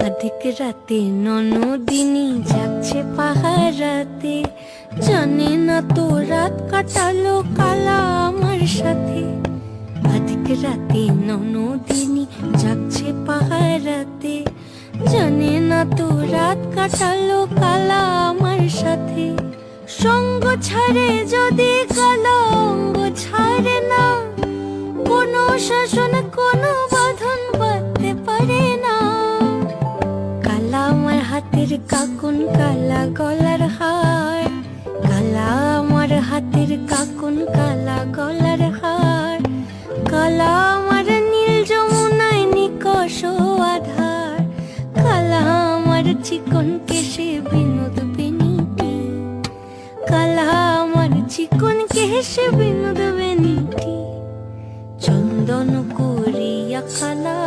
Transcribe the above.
আধিক রাতে ননদিনী যাচ্ছে পাহারাতে, জানে না তো রাত কাটালো কালা আমার সাথে। আধিক রাতে ননদিনী যাচ্ছে পাহারাতে, জানে না তো রাত কাটালো কালা আমার সাথে। সঙ্গ ছাড়ে যদি কালো অঙ্গ ছাড়ে না, কোনো শাসন কোনো বাঁধন বাঁধতে পারে না। কালা আমার হাতের কাকুন কালা গলার হার, কালা আমার হাতের কাকুন কালা গলার হার। কালা আমার নীল যমুনায় নিকষ আধার, কালা আমার চিকন কেশে বিনোদ বেনিটি, কালা আমার চিকন কেশে বিনোদ বেনিটি। চন্দন করিয়া কালা